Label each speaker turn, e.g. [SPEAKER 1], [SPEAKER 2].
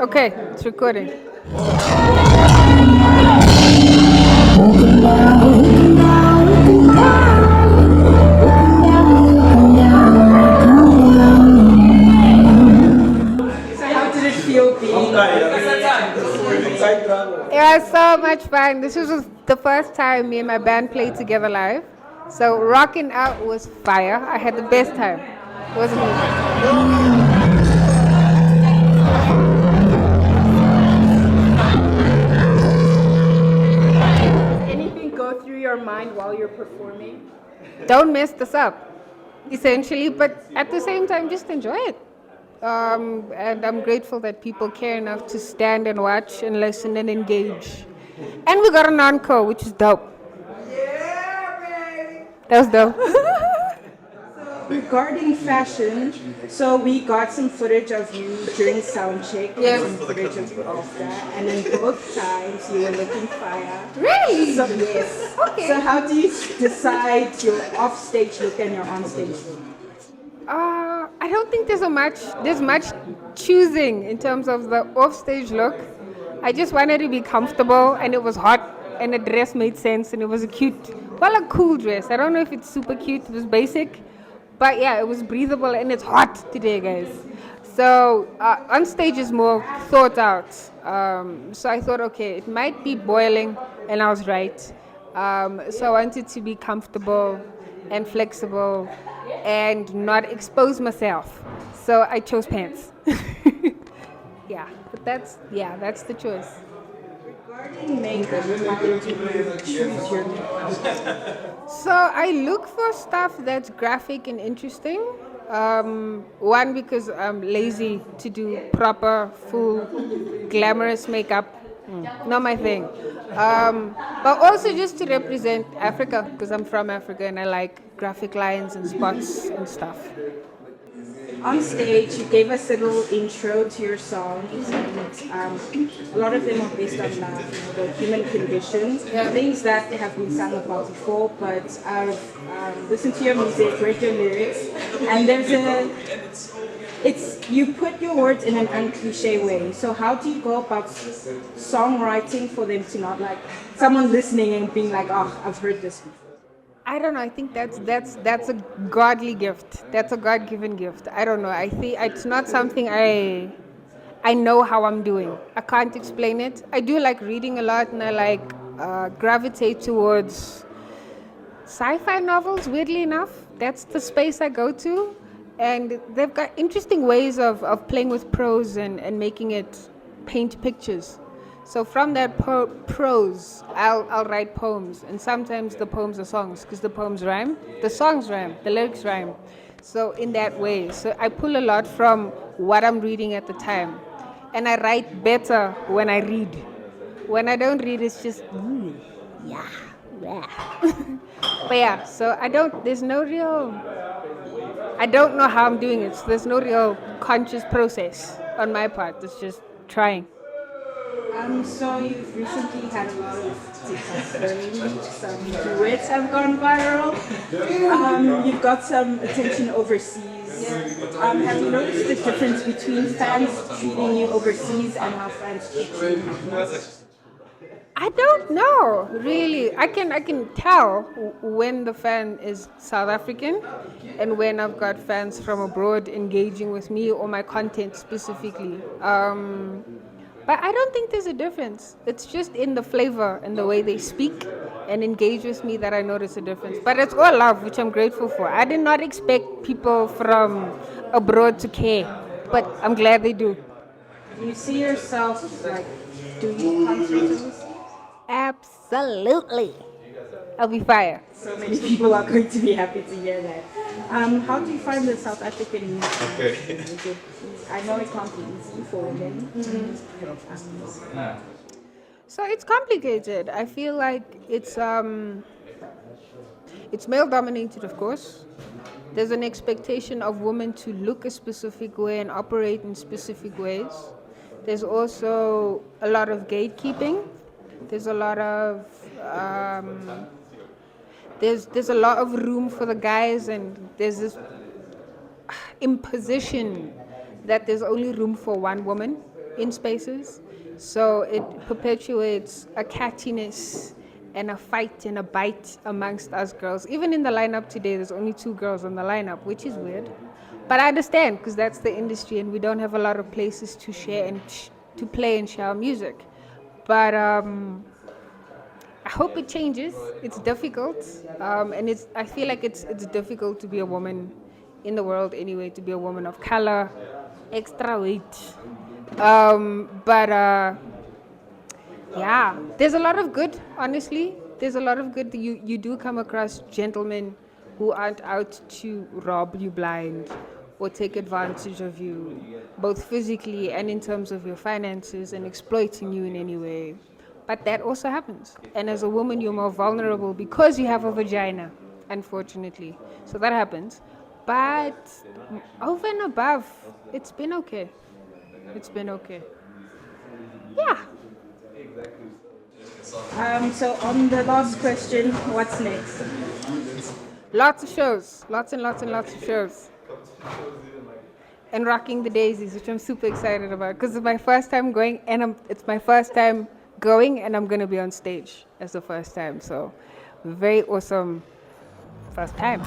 [SPEAKER 1] Okay, it's recording.
[SPEAKER 2] So how did it feel being
[SPEAKER 1] It was so much fun. This was the first time me and my band played together live. So rocking out was fire. I had the best time. It was amazing.
[SPEAKER 2] anything go through your mind while you're performing?
[SPEAKER 1] Don't mess this up, essentially, but at the same time, just enjoy it. And I'm grateful that people care enough to stand and watch and listen and engage. And we got an encore, which is dope. That was dope.
[SPEAKER 2] Regarding fashion, so we got some footage of you during sound check,
[SPEAKER 1] Yes.
[SPEAKER 2] some footage of that, and then both times you were looking fire.
[SPEAKER 1] Really?
[SPEAKER 2] So yes.
[SPEAKER 1] Okay.
[SPEAKER 2] So how do you decide your off-stage look and your on-stage look?
[SPEAKER 1] I don't think there's much choosing in terms of the offstage look. I just wanted to be comfortable, and it was hot, and the dress made sense, and it was a cool dress. I don't know if it's super cute. It was basic, but yeah, it was breathable, and it's hot today, guys. So on stage is more thought out. So I thought, okay, it might be boiling, and I was right. So I wanted to be comfortable and flexible and not expose myself. So I chose pants. That's the choice.
[SPEAKER 2] Regarding makeup, how do you choose your makeup?
[SPEAKER 1] So I look for stuff that's graphic and interesting. One, because I'm lazy to do proper, full, glamorous makeup. Not my thing. But also just to represent Africa, because I'm from Africa and I like graphic lines and spots and stuff.
[SPEAKER 2] On stage, you gave us a little intro to your songs, and a lot of them are based on the human condition, things that have been sung about before. But I've listened to your music, read your lyrics, and it's you put your words in an uncliche way. So how do you go about songwriting for them to not like someone listening and being like, oh, I've heard this before?
[SPEAKER 1] I don't know. I think that's a godly gift. That's a God-given gift. I don't know. I think it's not something I know how I'm doing. I can't explain it. I do like reading a lot, and I like gravitate towards sci-fi novels. Weirdly enough, that's the space I go to, and they've got interesting ways of playing with prose and making it paint pictures. So from that prose, I'll write poems, and sometimes the poems are songs because the poems rhyme, the songs rhyme, the lyrics rhyme. So in that way, so I pull a lot from what I'm reading at the time, and I write better when I read. When I don't read, it's just yeah, yeah. But yeah, so I don't. There's no real. I don't know how I'm doing it. So there's no real conscious process on my part. It's just trying.
[SPEAKER 2] So you've recently had a lot of TikTok some duets have gone viral. You've got some attention overseas. Have you noticed the difference between fans treating you overseas and how fans treat you?
[SPEAKER 1] I don't know, really. I can tell when the fan is South African and when I've got fans from abroad engaging with me or my content specifically. But I don't think there's a difference. It's just in the flavor and the way they speak and engage with me that I notice a difference. But it's all love, which I'm grateful for. I did not expect people from abroad to care, but I'm glad they do.
[SPEAKER 2] Do you see yourself like doing concerts overseas?
[SPEAKER 1] Absolutely. I'll be fire.
[SPEAKER 2] So many people are going to be happy to hear that. How do you find the South African music? I know it can't be easy for women.
[SPEAKER 1] So it's complicated. I feel like it's male dominated, of course. There's an expectation of women to look a specific way and operate in specific ways. There's also a lot of gatekeeping. There's a lot of there's a lot of room for the guys, and there's this imposition that there's only room for one woman. in spaces. So it perpetuates a cattiness and a fight and a bite amongst us girls. Even in the lineup today, there's only 2 girls on the lineup, which is weird. But I understand because that's the industry and we don't have a lot of places to share and to play and share our music. But I hope it changes. It's difficult, and I feel like it's difficult to be a woman in the world anyway. To be a woman of color, extra weight. But yeah, there's a lot of good. Honestly, there's a lot of good. You do come across gentlemen who aren't out to rob you blind or take advantage of you, both physically and in terms of your finances and exploiting you in any way. But that also happens. And as a woman, you're more vulnerable because you have a vagina, unfortunately. So that happens. But over and above, it's been okay. It's been okay. Yeah.
[SPEAKER 2] So on the last question, what's next?
[SPEAKER 1] Lots of shows. Lots and lots and lots of shows. And rocking the daisies, which I'm super excited about because it's my first time going, and it's my first time going, and I'm going to be on stage as the first time. So, very awesome first time.